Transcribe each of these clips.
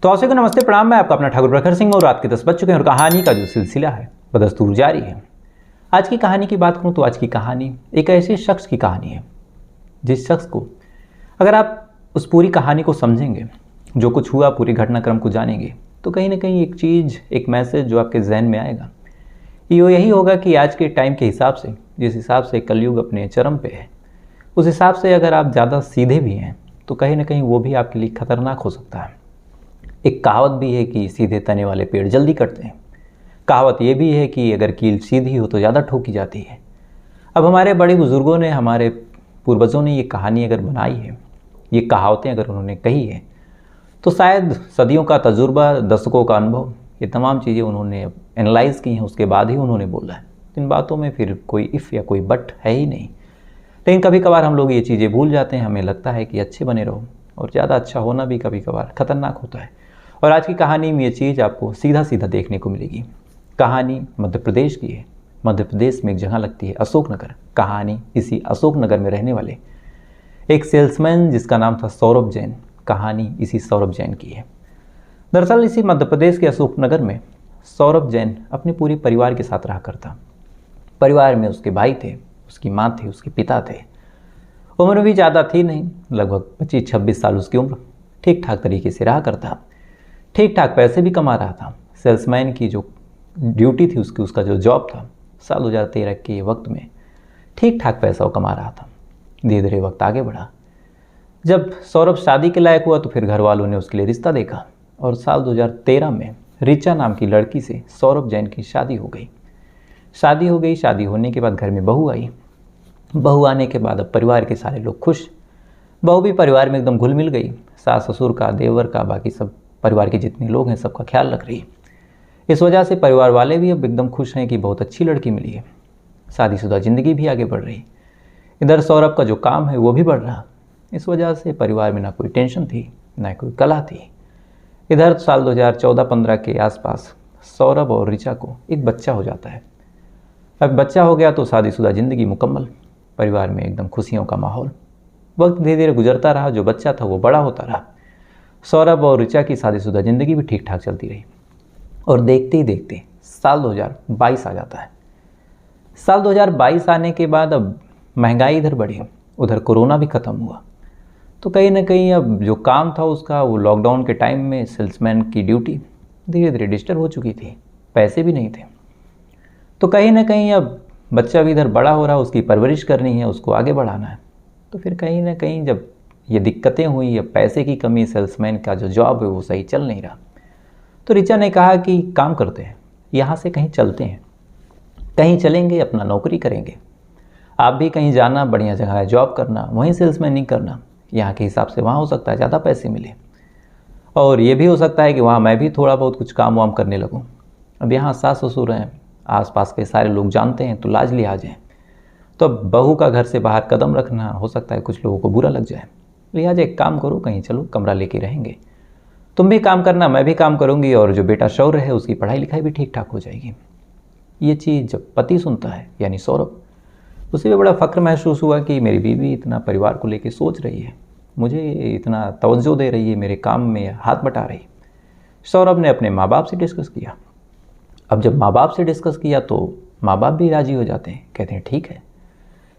तो आप को नमस्ते प्रणाम। मैं आपका अपना ठाकुर प्रखर सिंह और रात के 10 बज चुके हैं और कहानी का जो सिलसिला है बदस्तूर जारी है। आज की कहानी की बात करूं तो आज की कहानी एक ऐसे शख्स की कहानी है जिस शख्स को अगर आप उस पूरी कहानी को समझेंगे, जो कुछ हुआ पूरे घटनाक्रम को जानेंगे, तो कहीं ना कहीं एक चीज़, एक मैसेज जो आपके जहन में आएगा ये यही होगा कि आज के टाइम के हिसाब से, जिस हिसाब से कलयुग अपने चरम पे है, उस हिसाब से अगर आप ज़्यादा सीधे भी हैं तो कहीं ना कहीं वो भी आपके लिए खतरनाक हो सकता है। एक कहावत भी है कि सीधे तने वाले पेड़ जल्दी कटते हैं। कहावत ये भी है कि अगर कील सीधी हो तो ज़्यादा ठोकी जाती है। अब हमारे बड़े बुज़ुर्गों ने, हमारे पूर्वजों ने ये कहानी अगर बनाई है, ये कहावतें अगर उन्होंने कही है, तो शायद सदियों का तजुर्बा, दशकों का अनुभव, ये तमाम चीज़ें उन्होंने एनालाइज़ की हैं, उसके बाद ही उन्होंने बोला है। इन बातों में फिर कोई इफ़ या कोई बट है ही नहीं। लेकिन कभी कभार हम लोग ये चीज़ें भूल जाते हैं। हमें लगता है कि अच्छे बने रहो, और ज़्यादा अच्छा होना भी कभी कभार खतरनाक होता है। और आज की कहानी में ये चीज़ आपको सीधा सीधा देखने को मिलेगी। कहानी मध्य प्रदेश की है। मध्य प्रदेश में एक जगह लगती है अशोकनगर। कहानी इसी अशोकनगर में रहने वाले एक सेल्समैन जिसका नाम था सौरभ जैन। कहानी इसी सौरभ जैन की है। दरअसल इसी मध्य प्रदेश के अशोकनगर में सौरभ जैन अपने पूरे परिवार के साथ रहा करता। परिवार में उसके भाई थे, उसकी माँ थी, उसके पिता थे। उम्र भी ज़्यादा थी नहीं, लगभग 25-26 साल उसकी उम्र। ठीक ठाक तरीके से रहा करता, ठीक ठाक पैसे भी कमा रहा था। सेल्समैन की जो ड्यूटी थी उसकी, उसका जो जॉब था, साल 2013 के वक्त में ठीक ठाक पैसा वो कमा रहा था। धीरे धीरे वक्त आगे बढ़ा। जब सौरभ शादी के लायक हुआ तो फिर घर वालों ने उसके लिए रिश्ता देखा, और साल 2013 में रिचा नाम की लड़की से सौरभ जैन की शादी हो गई। शादी होने के बाद घर में बहू आई। बहू आने के बाद अब परिवार के सारे लोग खुश। बहू भी परिवार में एकदम घुल मिल गई। सास ससुर का, देवर का, बाकी सब परिवार के जितने लोग हैं सबका ख्याल रख रही। इस वजह से परिवार वाले भी अब एकदम खुश हैं कि बहुत अच्छी लड़की मिली है। शादीशुदा ज़िंदगी भी आगे बढ़ रही। इधर सौरभ का जो काम है वो भी बढ़ रहा। इस वजह से परिवार में ना कोई टेंशन थी, ना कोई कला थी। इधर साल 2014-15 के आसपास सौरभ और ऋचा को एक बच्चा हो जाता है। अब बच्चा हो गया तो शादीशुदा ज़िंदगी मुकम्मल। परिवार में एकदम खुशियों का माहौल। वक्त धीरे धीरे गुजरता रहा। जो बच्चा था वो बड़ा होता रहा। सौरभ और ऋचा की शादीशुदा ज़िंदगी भी ठीक ठाक चलती रही। और देखते ही देखते साल 2022 आ जाता है। साल 2022 आने के बाद अब महंगाई इधर बढ़ी, उधर कोरोना भी ख़त्म हुआ। तो कहीं ना कहीं अब जो काम था उसका, वो लॉकडाउन के टाइम में सेल्समैन की ड्यूटी धीरे धीरे डिस्टर्ब हो चुकी थी। पैसे भी नहीं थे। तो कहीं ना कहीं अब बच्चा भी इधर बड़ा हो रहा, उसकी परवरिश करनी है, उसको आगे बढ़ाना है। तो फिर कहीं ना कहीं जब ये दिक्कतें हुई, या पैसे की कमी, सेल्समैन का जो जॉब है वो सही चल नहीं रहा, तो ऋचा ने कहा कि काम करते हैं, यहाँ से कहीं चलते हैं, कहीं चलेंगे, अपना नौकरी करेंगे। आप भी कहीं जाना, बढ़िया जगह है जॉब करना, वहीं सेल्समैन नहीं करना। यहाँ के हिसाब से वहाँ हो सकता है ज़्यादा पैसे मिले, और ये भी हो सकता है कि वहाँ मैं भी थोड़ा बहुत कुछ काम वाम करने लगूँ। अब यहाँ सास ससुर हैं, आसपास के सारे लोग जानते हैं, तो लाज लिहाज हैं। तो अब बहू का घर से बाहर कदम रखना, हो सकता है कुछ लोगों को बुरा लग जाए। लिहाजा एक काम करो, कहीं चलो, कमरा लेके रहेंगे, तुम भी काम करना, मैं भी काम करूंगी, और जो बेटा शौर्य है उसकी पढ़ाई लिखाई भी ठीक ठाक हो जाएगी। ये चीज़ जब पति सुनता है, यानी सौरभ, उसे भी बड़ा फ़ख्र महसूस हुआ कि मेरी बीवी इतना परिवार को लेके सोच रही है, मुझे इतना तवज्जो दे रही है, मेरे काम में हाथ बटा रही। सौरभ ने अपने माँ बाप से डिस्कस किया। अब जब माँ बाप से डिस्कस किया तो माँ बाप भी राज़ी हो जाते हैं, कहते हैं ठीक है।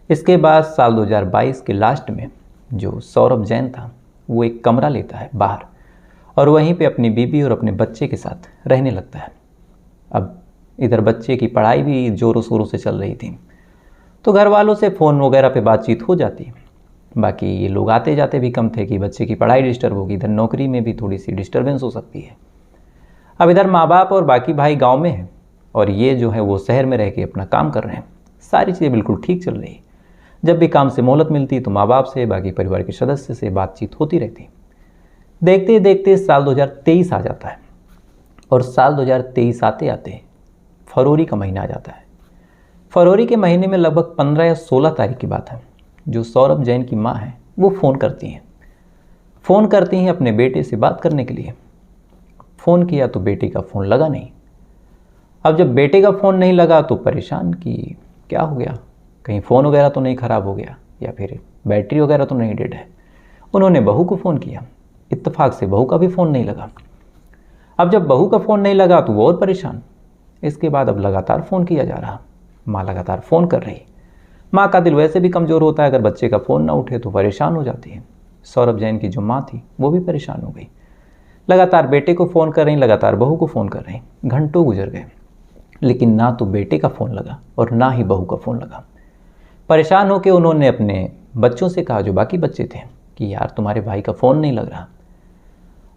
इसके बाद साल 2022 के लास्ट में जो सौरभ जैन था वो एक कमरा लेता है बाहर, और वहीं पे अपनी बीवी और अपने बच्चे के साथ रहने लगता है। अब इधर बच्चे की पढ़ाई भी ज़ोरों शोरों से चल रही थी, तो घर वालों से फ़ोन वगैरह पे बातचीत हो जाती। बाकी ये लोग आते जाते भी कम थे कि बच्चे की पढ़ाई डिस्टर्ब होगी, इधर नौकरी में भी थोड़ी सी डिस्टर्बेंस हो सकती है। अब इधर माँ बाप और बाकी भाई गाँव में हैं, और ये जो है वो शहर में रह के अपना काम कर रहे हैं। सारी चीज़ें बिल्कुल ठीक चल रही। जब भी काम से मोहलत मिलती तो माँ बाप से, बाकी परिवार के सदस्य से बातचीत होती रहती। देखते देखते साल 2023 आ जाता है, और साल 2023 आते आते फरवरी का महीना आ जाता है। फरवरी के महीने में लगभग 15 या 16 तारीख की बात है। जो सौरभ जैन की माँ है वो फ़ोन करती हैं अपने बेटे से बात करने के लिए। फ़ोन किया तो बेटे का फ़ोन लगा नहीं। अब जब बेटे का फ़ोन नहीं लगा तो परेशान कि क्या हो गया, कहीं फ़ोन वगैरह तो नहीं ख़राब हो गया, या फिर बैटरी वगैरह तो नहीं डेड है। उन्होंने बहू को फ़ोन किया। इत्तेफाक से बहू का भी फ़ोन नहीं लगा। अब जब बहू का फ़ोन नहीं लगा तो वो और परेशान। इसके बाद अब लगातार फ़ोन किया जा रहा, माँ लगातार फ़ोन कर रही। माँ का दिल वैसे भी कमज़ोर होता है, अगर बच्चे का फ़ोन ना उठे तो परेशान हो जाती है। सौरभ जैन की जो माँ थी वो भी परेशान हो गई। लगातार बेटे को फ़ोन कर रही, लगातार बहू को फ़ोन कर रही। घंटों गुजर गए, लेकिन ना तो बेटे का फ़ोन लगा और ना ही बहू का फ़ोन लगा। परेशान होकर उन्होंने अपने बच्चों से कहा, जो बाकी बच्चे थे, कि यार तुम्हारे भाई का फ़ोन नहीं लग रहा।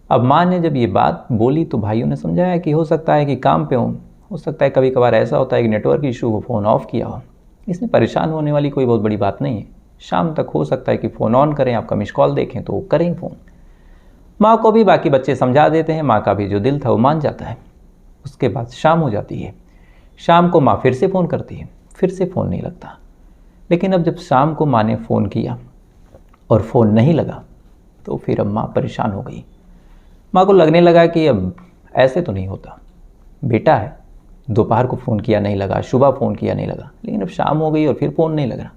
अब माँ ने जब ये बात बोली तो भाइयों ने समझाया कि हो सकता है कि काम पे हो सकता है कभी कभार ऐसा होता है कि नेटवर्क इशू हो, फ़ोन ऑफ किया हो। इसमें परेशान होने वाली कोई बहुत बड़ी बात नहीं है। शाम तक हो सकता है कि फ़ोन ऑन करें, आपका मिस कॉल देखें तो करें फ़ोन। माँ को भी बाकी बच्चे समझा देते हैं, माँ का भी जो दिल था वो मान जाता है। उसके बाद शाम हो जाती है। शाम को माँ फिर से फ़ोन करती है, फिर से फ़ोन नहीं लगता। लेकिन अब जब शाम को माँ ने फ़ोन किया और फ़ोन नहीं लगा तो फिर अब माँ परेशान हो गई। माँ को लगने लगा कि अब ऐसे तो नहीं होता, बेटा है, दोपहर को फ़ोन किया नहीं लगा, सुबह फ़ोन किया नहीं लगा, लेकिन अब शाम हो गई और फिर फ़ोन नहीं लग रहा,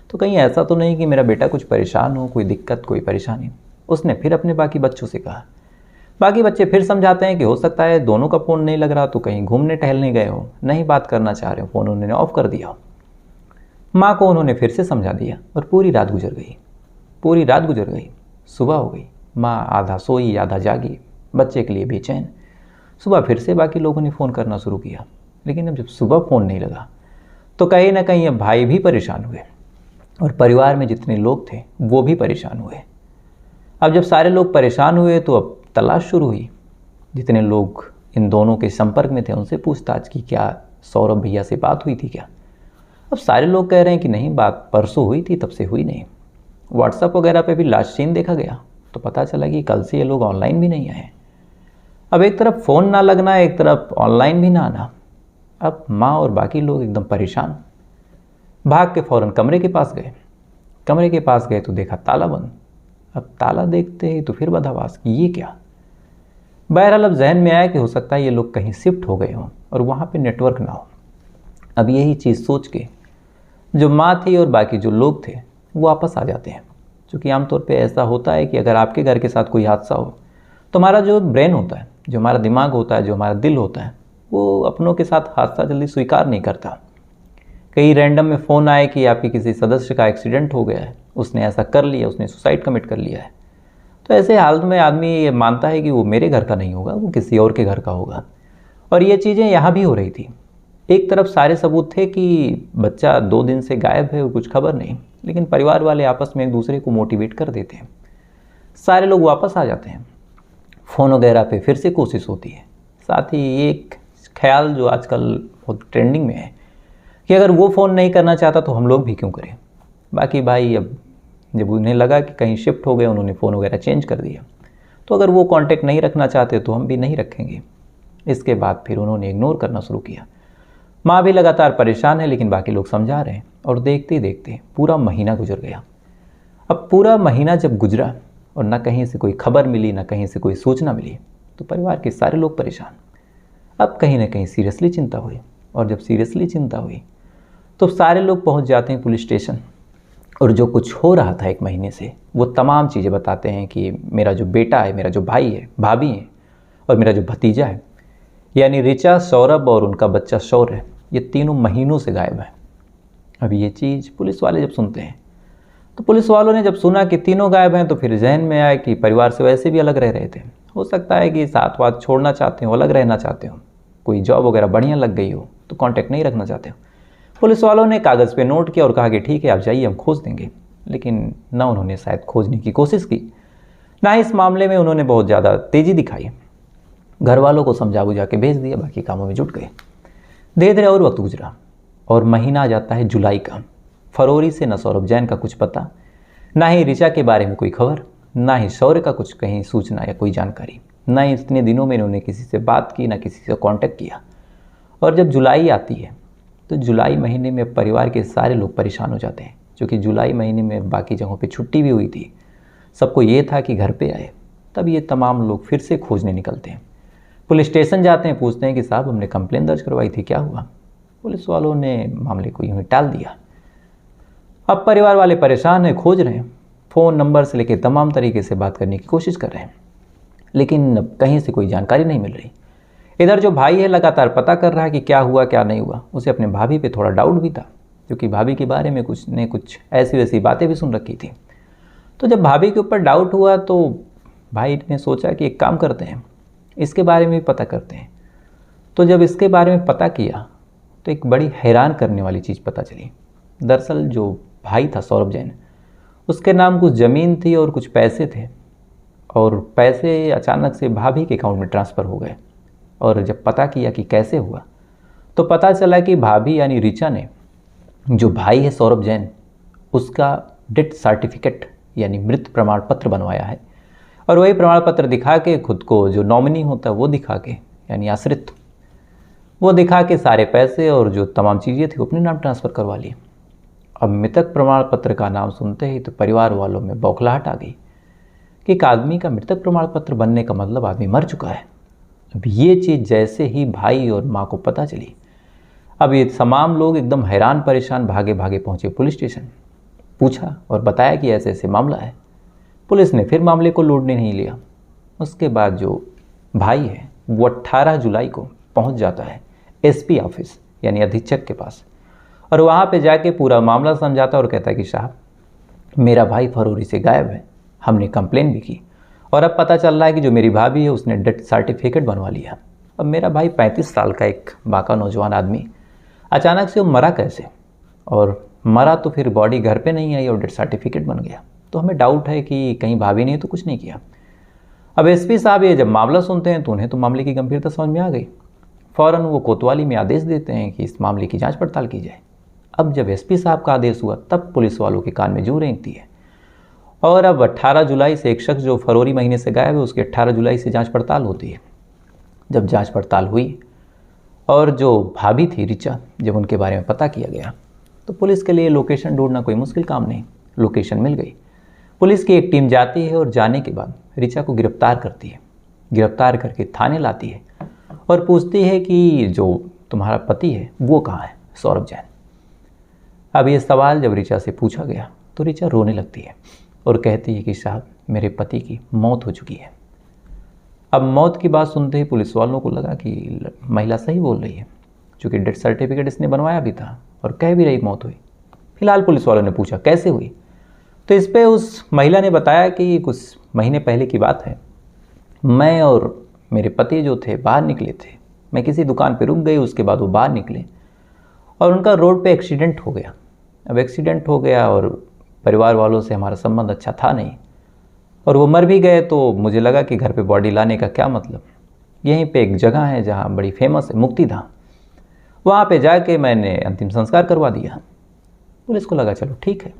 तो कहीं ऐसा तो नहीं कि मेरा बेटा कुछ परेशान हो, कोई दिक्कत, कोई परेशानी। उसने फिर अपने बाकी बच्चों से कहा। बाकी बच्चे फिर समझाते हैं कि हो सकता है दोनों का फ़ोन नहीं लग रहा तो कहीं घूमने टहलने गए हो, नहीं बात करना चाह रहे हो, फ़ोन उन्होंने ऑफ कर दिया हो। माँ को उन्होंने फिर से समझा दिया और पूरी रात गुजर गई। पूरी रात गुजर गई, सुबह हो गई। माँ आधा सोई आधा जागी, बच्चे के लिए बेचैन। सुबह फिर से बाकी लोगों ने फ़ोन करना शुरू किया, लेकिन अब जब सुबह फ़ोन नहीं लगा तो कहीं ना कहीं अब भाई भी परेशान हुए और परिवार में जितने लोग थे वो भी परेशान हुए। अब जब सारे लोग परेशान हुए तो अब तलाश शुरू हुई। जितने लोग इन दोनों के संपर्क में थे उनसे पूछताछ की, क्या सौरभ भैया से बात हुई थी क्या? अब सारे लोग कह रहे हैं कि नहीं, बात परसों हुई थी, तब से हुई नहीं। व्हाट्सएप वगैरह पे भी लास्ट सीन देखा गया तो पता चला कि कल से ये लोग ऑनलाइन भी नहीं आए। अब एक तरफ फ़ोन ना लगना, एक तरफ ऑनलाइन भी ना आना। अब माँ और बाकी लोग एकदम परेशान। भाग के फ़ौरन कमरे के पास गए। कमरे के पास गए तो देखा ताला बंद। अब ताला देखते ही तो फिर बदहवास कि ये क्या। बहरहाल अब जहन में आया कि हो सकता है ये लोग कहीं शिफ्ट हो गए हों और वहाँ पे नेटवर्क ना हो। अब यही चीज़ सोच के जो माँ थी और बाकी जो लोग थे वो वापस आ जाते हैं। क्योंकि आमतौर पे ऐसा होता है कि अगर आपके घर के साथ कोई हादसा हो तो हमारा जो ब्रेन होता है, जो हमारा दिमाग होता है, जो हमारा दिल होता है, वो अपनों के साथ हादसा जल्दी स्वीकार नहीं करता। कहीं रैंडम में फ़ोन आए कि आपके किसी सदस्य का एक्सीडेंट हो गया है, उसने ऐसा कर लिया, उसने सुसाइड कमिट कर लिया है, तो ऐसे हालत में आदमी ये मानता है कि वो मेरे घर का नहीं होगा, वो किसी और के घर का होगा। और ये चीज़ें यहाँ भी हो रही थी। एक तरफ सारे सबूत थे कि बच्चा 2 दिन से गायब है और कुछ खबर नहीं, लेकिन परिवार वाले आपस में एक दूसरे को मोटिवेट कर देते हैं। सारे लोग वापस आ जाते हैं। फ़ोन वगैरह पे फिर से कोशिश होती है। साथ ही एक ख्याल जो आजकल बहुत ट्रेंडिंग में है कि अगर वो फ़ोन नहीं करना चाहता तो हम लोग भी क्यों करें। बाकी भाई अब जब उन्हें लगा कि कहीं शिफ्ट हो गए, उन्होंने फ़ोन वगैरह चेंज कर दिया, तो अगर वो कांटेक्ट नहीं रखना चाहते तो हम भी नहीं रखेंगे। इसके बाद फिर उन्होंने इग्नोर करना शुरू किया। माँ भी लगातार परेशान है, लेकिन बाकी लोग समझा रहे हैं और देखते ही देखते पूरा महीना गुजर गया। अब पूरा महीना जब गुजरा और ना कहीं से कोई खबर मिली, ना कहीं से कोई सूचना मिली, तो परिवार के सारे लोग परेशान। अब कहीं ना कहीं सीरियसली चिंता हुई, और जब सीरियसली चिंता हुई तो सारे लोग पहुंच जाते हैं पुलिस स्टेशन, और जो कुछ हो रहा था 1 महीने से वो तमाम चीज़ें बताते हैं कि मेरा जो बेटा है, मेरा जो भाई है, भाभी है, और मेरा जो भतीजा है, यानी ऋचा, सौरभ और उनका बच्चा शौर्य, ये तीनों महीनों से गायब है। अब ये चीज़ पुलिस वाले जब सुनते हैं, तो पुलिस वालों ने जब सुना कि तीनों गायब हैं तो फिर जहन में आया कि परिवार से वैसे भी अलग रह रहे थे, हो सकता है कि साथ वाथ छोड़ना चाहते हो, अलग रहना चाहते हो, कोई जॉब वगैरह बढ़िया लग गई हो तो कांटेक्ट नहीं रखना चाहते हो। पुलिस वालों ने कागज़ पे नोट किया और कहा कि ठीक है आप जाइए, हम खोज देंगे। लेकिन ना उन्होंने शायद खोजने की कोशिश की, ना इस मामले में उन्होंने बहुत ज़्यादा तेज़ी दिखाई। घर वालों को समझा बुझा के भेज दिया, बाकी कामों में जुट गए। धीरे धीरे और वक्त गुजरा और महीना आ जाता है जुलाई का। फरवरी से न सौरभ जैन का कुछ पता, ना ही ऋचा के बारे में कोई खबर, ना ही शौर्य का कुछ कहीं सूचना या कोई जानकारी, ना ही इतने दिनों में इन्होंने किसी से बात की, ना किसी से कांटेक्ट किया। और जब जुलाई आती है तो जुलाई महीने में परिवार के सारे लोग परेशान हो जाते हैं, क्योंकि जुलाई महीने में बाकी जगहों पे छुट्टी भी हुई थी, सबको ये था कि घर पे आए। तब ये तमाम लोग फिर से खोजने निकलते हैं, पुलिस स्टेशन जाते हैं, पूछते हैं कि साहब हमने कंप्लेन दर्ज करवाई थी, क्या हुआ? पुलिस वालों ने मामले को यूँ ही टाल दिया। अब परिवार वाले परेशान हैं, खोज रहे हैं, फ़ोन नंबर से लेकर तमाम तरीके से बात करने की कोशिश कर रहे हैं, लेकिन कहीं से कोई जानकारी नहीं मिल रही। इधर जो भाई है लगातार पता कर रहा है कि क्या हुआ क्या नहीं हुआ। उसे अपने भाभी पे थोड़ा डाउट भी था, क्योंकि भाभी के बारे में कुछ ऐसी वैसी बातें भी सुन रखी थी। तो जब भाभी के ऊपर डाउट हुआ तो भाई ने सोचा कि एक काम करते हैं, इसके बारे में भी पता करते हैं। तो जब इसके बारे में पता किया तो एक बड़ी हैरान करने वाली चीज़ पता चली। दरअसल जो भाई था सौरभ जैन, उसके नाम कुछ ज़मीन थी और कुछ पैसे थे, और पैसे अचानक से भाभी के अकाउंट में ट्रांसफ़र हो गए। और जब पता किया कि कैसे हुआ तो पता चला कि भाभी यानी ऋचा ने जो भाई है सौरभ जैन, उसका डेथ सर्टिफिकेट यानी मृत प्रमाण पत्र बनवाया है, और वही प्रमाण पत्र दिखा के खुद को जो नॉमिनी होता है वो दिखा के यानी आश्रित, वो दिखा के सारे पैसे और जो तमाम चीज़ें थी वो अपने नाम ट्रांसफ़र करवा ली। अब मृतक प्रमाण पत्र का नाम सुनते ही तो परिवार वालों में बौखलाहट आ गई कि एक आदमी का मृतक प्रमाण पत्र बनने का मतलब आदमी मर चुका है। अब ये चीज़ जैसे ही भाई और माँ को पता चली, अब ये तमाम लोग एकदम हैरान परेशान भागे भागे पहुँचे पुलिस स्टेशन। पूछा और बताया कि ऐसे ऐसे मामला है। पुलिस ने फिर मामले को लोडने नहीं लिया। उसके बाद जो भाई है वो 18 जुलाई को पहुंच जाता है एसपी ऑफिस यानी अधीक्षक के पास, और वहाँ पे जाके पूरा मामला समझाता और कहता है कि साहब, मेरा भाई फरवरी से गायब है, हमने कंप्लेन भी की, और अब पता चल रहा है कि जो मेरी भाभी है उसने डेथ सर्टिफिकेट बनवा लिया। अब मेरा भाई 35 साल का एक बाका नौजवान आदमी, अचानक से वो मरा कैसे, और मरा तो फिर बॉडी घर पे नहीं आई और डेथ सर्टिफिकेट बन गया। तो हमें डाउट है कि कहीं भाभी ने तो कुछ नहीं किया। अब एसपी साहब ये जब मामला सुनते हैं तो उन्हें तो मामले की गंभीरता समझ में आ गई। फ़ौरन वो कोतवाली में आदेश देते हैं कि इस मामले की जांच पड़ताल की जाए। अब जब एसपी साहब का आदेश हुआ तब पुलिस वालों के कान में जू रेंगती है, और अब 18 जुलाई से एक शख्स जो फरवरी महीने से गायब है उसकी 18 जुलाई से जांच पड़ताल होती है। जब जांच पड़ताल हुई और जो भाभी थी ऋचा, जब उनके बारे में पता किया गया तो पुलिस के लिए लोकेशन ढूंढना कोई मुश्किल काम नहीं, लोकेशन मिल गई। पुलिस की एक टीम जाती है और जाने के बाद ऋचा को गिरफ्तार करती है। गिरफ्तार करके थाने लाती है और पूछती है कि जो तुम्हारा पति है वो कहाँ है, सौरभ जैन। अब ये सवाल जब ऋचा से पूछा गया तो ऋचा रोने लगती है और कहती है कि साहब, मेरे पति की मौत हो चुकी है। अब मौत की बात सुनते ही पुलिस वालों को लगा कि महिला सही बोल रही है, क्योंकि डेथ सर्टिफिकेट इसने बनवाया भी था और कह भी रही मौत हुई। फिलहाल पुलिस वालों ने पूछा कैसे हुई, तो इस पे उस महिला ने बताया कि कुछ महीने पहले की बात है, मैं और मेरे पति जो थे बाहर निकले थे, मैं किसी दुकान पे रुक गई, उसके बाद वो बाहर निकले और उनका रोड पे एक्सीडेंट हो गया। अब एक्सीडेंट हो गया और परिवार वालों से हमारा संबंध अच्छा था नहीं, और वो मर भी गए, तो मुझे लगा कि घर पे बॉडी लाने का क्या मतलब। यहीं पे एक जगह है जहाँ बड़ी फेमस है, मुक्तिधाम, वहाँ पे जाके मैंने अंतिम संस्कार करवा दिया। पुलिस को लगा चलो ठीक है।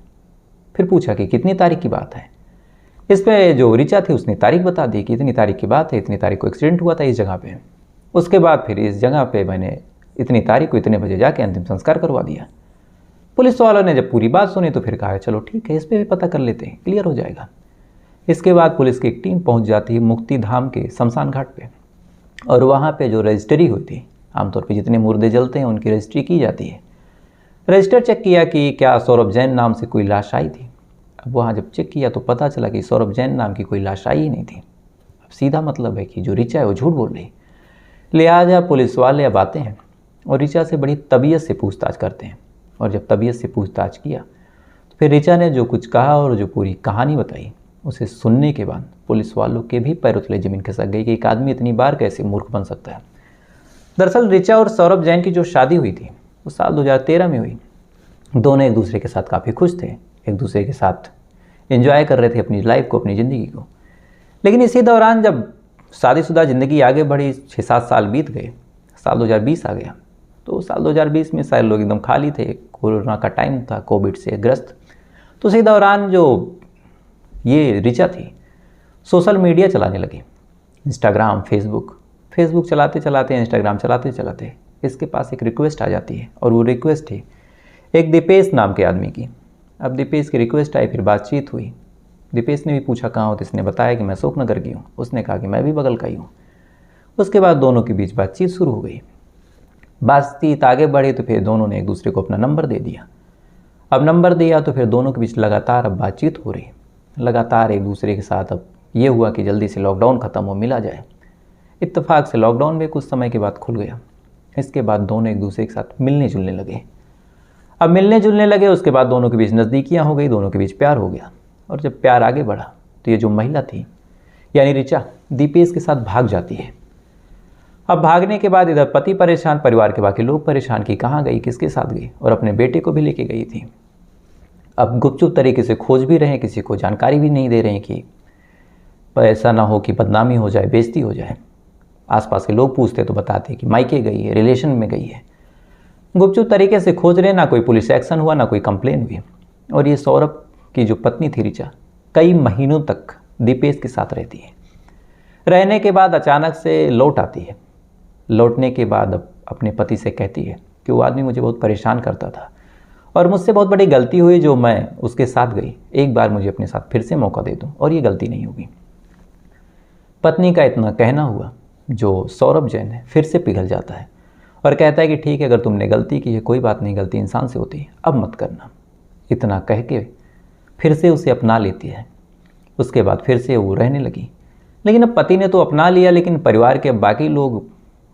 फिर पूछा कि कितनी तारीख की बात है। इस पे जो ऋचा थी उसने तारीख बता दी कि इतनी तारीख की बात है, इतनी तारीख को एक्सीडेंट हुआ था इस जगह पे। उसके बाद फिर इस जगह पे मैंने इतनी तारीख को इतने बजे जाके अंतिम संस्कार करवा दिया। पुलिस वालों ने जब पूरी बात सुनी तो फिर कहा चलो ठीक है, इस पर भी पता कर लेते हैं, क्लियर हो जाएगा। इसके बाद पुलिस की एक टीम पहुंच जाती है मुक्तिधाम के शमशान घाट पे, और वहाँ पे जो रजिस्ट्री होती है, आमतौर पे जितने मुर्दे जलते हैं उनकी रजिस्ट्री की जाती है। रजिस्टर चेक किया कि क्या सौरभ जैन नाम से कोई लाश आई थी। अब वहाँ जब चेक किया तो पता चला कि सौरभ जैन नाम की कोई लाश आई ही नहीं थी। अब सीधा मतलब है कि जो ऋचा है वो झूठ बोल रही। लिहाजा पुलिस वाले अब आते हैं और ऋचा से बड़ी तबीयत से पूछताछ करते हैं, और जब तबीयत से पूछताछ किया तो फिर ऋचा ने जो कुछ कहा और जो पूरी कहानी बताई, उसे सुनने के बाद पुलिस वालों के भी पैरों तले जमीन खिसक गई कि एक आदमी इतनी बार कैसे मूर्ख बन सकता है। दरअसल ऋचा और सौरभ जैन की जो शादी हुई थी वो साल 2013 में हुई। दोनों एक दूसरे के साथ काफ़ी खुश थे, एक दूसरे के साथ एंजॉय कर रहे थे अपनी लाइफ को, अपनी ज़िंदगी को। लेकिन इसी दौरान जब शादीशुदा ज़िंदगी आगे बढ़ी, 6-7 साल बीत गए, साल 2020 आ गया। तो साल 2020 में सारे लोग एकदम खाली थे, कोरोना का टाइम था, कोविड से ग्रस्त। तो इसी दौरान जो ये ऋचा थी सोशल मीडिया चलाने लगी, इंस्टाग्राम, फेसबुक चलाते चलाते, इंस्टाग्राम चलाते चलाते इसके पास एक रिक्वेस्ट आ जाती है, और वो रिक्वेस्ट है एक दीपेश नाम के आदमी की। अब दीपेश की रिक्वेस्ट आई, फिर बातचीत हुई। दीपेश ने भी पूछा कहाँ हो, तो इसने बताया कि मैं अशोकनगर की हूँ। उसने कहा कि मैं भी बगल का ही हूँ। उसके बाद दोनों के बीच बातचीत शुरू हो गई। बातचीत आगे बढ़ी तो फिर दोनों ने एक दूसरे को अपना नंबर दे दिया। अब नंबर दिया तो फिर दोनों के बीच लगातार अब बातचीत हो रही, लगातार एक दूसरे के साथ। अब ये हुआ कि जल्दी से लॉकडाउन ख़त्म हो, मिला जाए। इत्तेफाक से लॉकडाउन में कुछ समय के बाद खुल गया। इसके बाद दोनों एक दूसरे के साथ मिलने जुलने लगे। अब मिलने जुलने लगे, उसके बाद दोनों के बीच नज़दीकियाँ हो गई, दोनों के बीच प्यार हो गया। और जब प्यार आगे बढ़ा तो ये जो महिला थी यानी ऋचा दीपेश के साथ भाग जाती है। अब भागने के बाद इधर पति परेशान, परिवार के बाकी लोग परेशान कि कहाँ गई, किसके साथ गई, और अपने बेटे को भी लेके गई थी। अब गुपचुप तरीके से खोज भी रहे हैं, किसी को जानकारी भी नहीं दे रहे हैं कि ऐसा ना हो कि बदनामी हो जाए, बेइज्जती हो जाए। आसपास के लोग पूछते तो बताते कि मायके गई है, रिलेशन में गई है। गुपचुप तरीके से खोज रहे, ना कोई पुलिस एक्शन हुआ, ना कोई कंप्लेन हुई। और ये सौरभ की जो पत्नी थी ऋचा, कई महीनों तक दीपेश के साथ रहती है। रहने के बाद अचानक से लौट आती है। लौटने के बाद अब अपने पति से कहती है कि वो आदमी मुझे बहुत परेशान करता था और मुझसे बहुत बड़ी गलती हुई जो मैं उसके साथ गई। एक बार मुझे अपने साथ फिर से मौका दे दूं और ये गलती नहीं होगी। पत्नी का इतना कहना हुआ जो सौरभ जैन है फिर से पिघल जाता है और कहता है कि ठीक है, अगर तुमने गलती की है कोई बात नहीं, गलती इंसान से होती है, अब मत करना। इतना कह के फिर से उसे अपना लेती है। उसके बाद फिर से वो रहने लगी। लेकिन अब पति ने तो अपना लिया, लेकिन परिवार के बाकी लोग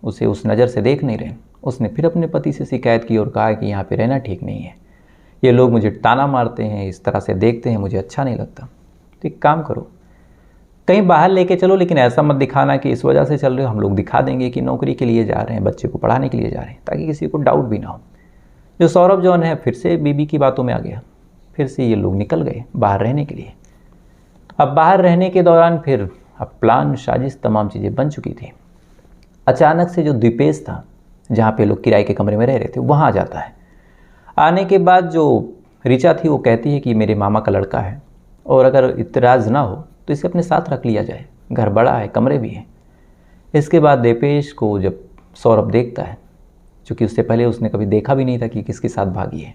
उसे उस नज़र से देख नहीं रहे। उसने फिर अपने पति से शिकायत की और कहा कि यहाँ पे रहना ठीक नहीं है, ये लोग मुझे ताना मारते हैं, इस तरह से देखते हैं, मुझे अच्छा नहीं लगता। तो एक काम करो, कहीं बाहर लेके चलो, लेकिन ऐसा मत दिखाना कि इस वजह से चल रहे हो। हम लोग दिखा देंगे कि नौकरी के लिए जा रहे हैं, बच्चे को पढ़ाने के लिए जा रहे हैं, ताकि किसी को डाउट भी ना हो। जो सौरभ जॉन है फिर से बीबी की बातों में आ गया। फिर से ये लोग निकल गए बाहर रहने के लिए। अब बाहर रहने के दौरान फिर अब प्लान, साजिश, तमाम चीज़ें बन चुकी थी। अचानक से जो दीपेश था, जहाँ पे लोग किराए के कमरे में रह रहे थे, वहाँ आ जाता है। आने के बाद जो ऋचा थी वो कहती है कि मेरे मामा का लड़का है और अगर इतराज़ ना हो तो इसे अपने साथ रख लिया जाए, घर बड़ा है, कमरे भी हैं। इसके बाद दीपेश को जब सौरभ देखता है, चूँकि उससे पहले उसने कभी देखा भी नहीं था कि किसके साथ भागी है,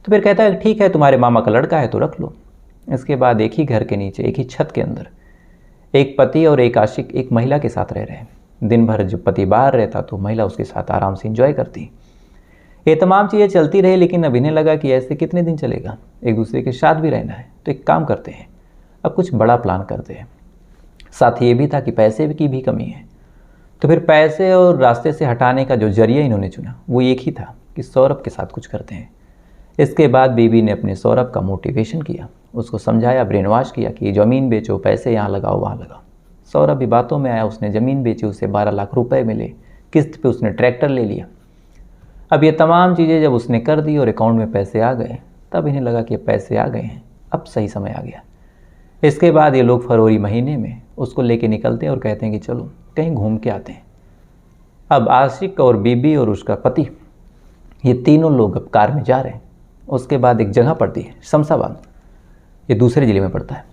तो फिर कहता है ठीक है, तुम्हारे मामा का लड़का है तो रख लो। इसके बाद एक ही घर के नीचे, एक ही छत के अंदर एक पति और एक आशिक एक महिला के साथ रह रहे हैं। दिन भर जब पति बाहर रहता तो महिला उसके साथ आराम से एंजॉय करती। ये तमाम चीज़ें चलती रही, लेकिन अब इन्हें लगा कि ऐसे कितने दिन चलेगा, एक दूसरे के साथ भी रहना है। तो एक काम करते हैं, अब कुछ बड़ा प्लान करते हैं। साथ ही ये भी था कि पैसे की भी कमी है, तो फिर पैसे और रास्ते से हटाने का जो जरिया इन्होंने चुना वो एक ही था कि सौरभ के साथ कुछ करते हैं। इसके बाद बीबी ने अपने सौरभ का मोटिवेशन किया, उसको समझाया, ब्रेन वॉश किया कि ज़मीन बेचो, पैसे यहाँ लगाओ, वहाँ लगाओ। सौरभ भी बातों में आया, उसने ज़मीन बेची, उसे 12 लाख रुपए मिले, किस्त पे उसने ट्रैक्टर ले लिया। अब ये तमाम चीज़ें जब उसने कर दी और अकाउंट में पैसे आ गए, तब इन्हें लगा कि पैसे आ गए हैं, अब सही समय आ गया। इसके बाद ये लोग फरवरी महीने में उसको लेके निकलते हैं और कहते हैं कि चलो कहीं घूम के आते हैं। अब आशिक और बीबी और उसका पति, ये तीनों लोग अब कार में जा रहे हैं। उसके बाद एक जगह पड़ती है शमशाबाद, ये दूसरे ज़िले में पड़ता है।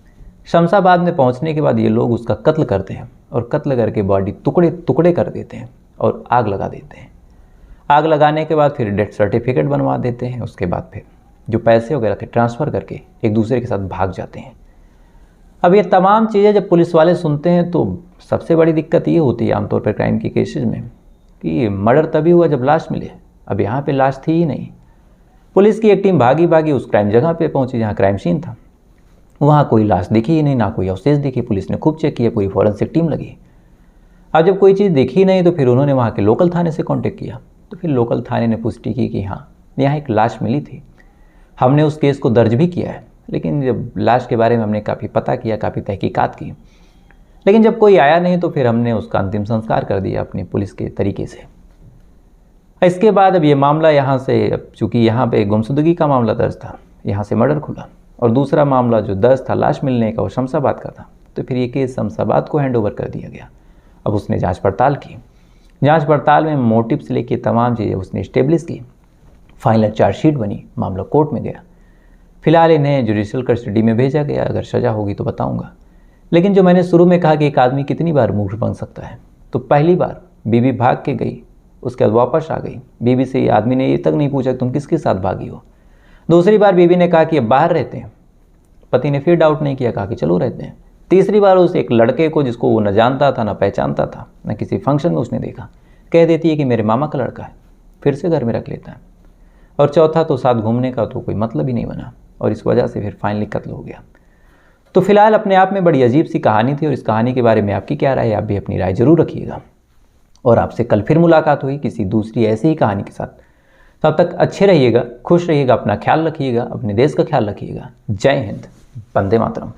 शमशाबाद में पहुंचने के बाद ये लोग उसका कत्ल करते हैं और कत्ल करके बॉडी टुकड़े टुकड़े कर देते हैं और आग लगा देते हैं। आग लगाने के बाद फिर डेथ सर्टिफिकेट बनवा देते हैं। उसके बाद फिर जो पैसे वगैरह थे ट्रांसफ़र करके एक दूसरे के साथ भाग जाते हैं। अब ये तमाम चीज़ें जब पुलिस वाले सुनते हैं तो सबसे बड़ी दिक्कत ये होती है आमतौर पर क्राइम की केसेज में कि मर्डर तभी हुआ जब लाश मिले। अब यहाँ पे लाश थी ही नहीं। पुलिस की एक टीम भागी भागी उस क्राइम जगह पे पहुंची जहाँ क्राइम सीन था। वहाँ कोई लाश दिखी ही नहीं, ना कोई अवशेष दिखी। पुलिस ने खूब चेक किया, पूरी फॉरेंसिक टीम लगी। अब जब कोई चीज़ दिखी नहीं तो फिर उन्होंने वहाँ के लोकल थाने से कांटेक्ट किया। तो फिर लोकल थाने ने पुष्टि की कि हाँ, यहाँ एक लाश मिली थी। हमने उस केस को दर्ज भी किया है, लेकिन जब लाश के बारे में हमने काफ़ी पता किया, काफ़ी तहकीकात की, लेकिन जब कोई आया नहीं तो फिर हमने उसका अंतिम संस्कार कर दिया अपनी पुलिस के तरीके से। इसके बाद अब ये मामला यहाँ से, अब चूँकि यहाँ पे गुमशुदगी का मामला दर्ज था, यहाँ से मर्डर खुला, और दूसरा मामला जो दर्ज था लाश मिलने का वो शमशाबाद का था। तो फिर ये केस शमशाबाद को हैंड ओवर कर दिया गया। अब उसने जांच पड़ताल की। जांच पड़ताल में मोटिव से लेके तमाम चीज़ें उसने इस्टेब्लिश की। फाइनल चार्जशीट बनी, मामला कोर्ट में गया। फिलहाल इन्हें जुडिशियल कस्टडी में भेजा गया। अगर सज़ा होगी तो बताऊँगा। लेकिन जो मैंने शुरू में कहा कि एक आदमी कितनी बार मूर्ख बन सकता है, तो पहली बार बीबी भाग के गई, उसके बाद वापस आ गई। बीबी से आदमी ने ये तक नहीं पूछा तुम किसके साथ भागी हो। दूसरी बार बीबी ने कहा कि अब बाहर रहते हैं। पति ने फिर डाउट नहीं किया, कहा कि चलो रहते हैं। तीसरी बार उस एक लड़के को जिसको वो न जानता था, न पहचानता था, न किसी फंक्शन में उसने देखा, कह देती है कि मेरे मामा का लड़का है, फिर से घर में रख लेता है। और चौथा तो साथ घूमने का तो कोई मतलब ही नहीं बना, और इस वजह से फिर फाइनली कत्ल हो गया। तो फिलहाल अपने आप में बड़ी अजीब सी कहानी थी, और इस कहानी के बारे में आपकी क्या राय है, आप भी अपनी राय जरूर रखिएगा। और आपसे कल फिर मुलाकात हुई किसी दूसरी ऐसी ही कहानी के साथ। तब तक अच्छे रहिएगा, खुश रहिएगा, अपना ख्याल रखिएगा, अपने देश का ख्याल रखिएगा। जय हिंद, वंदे मातरम।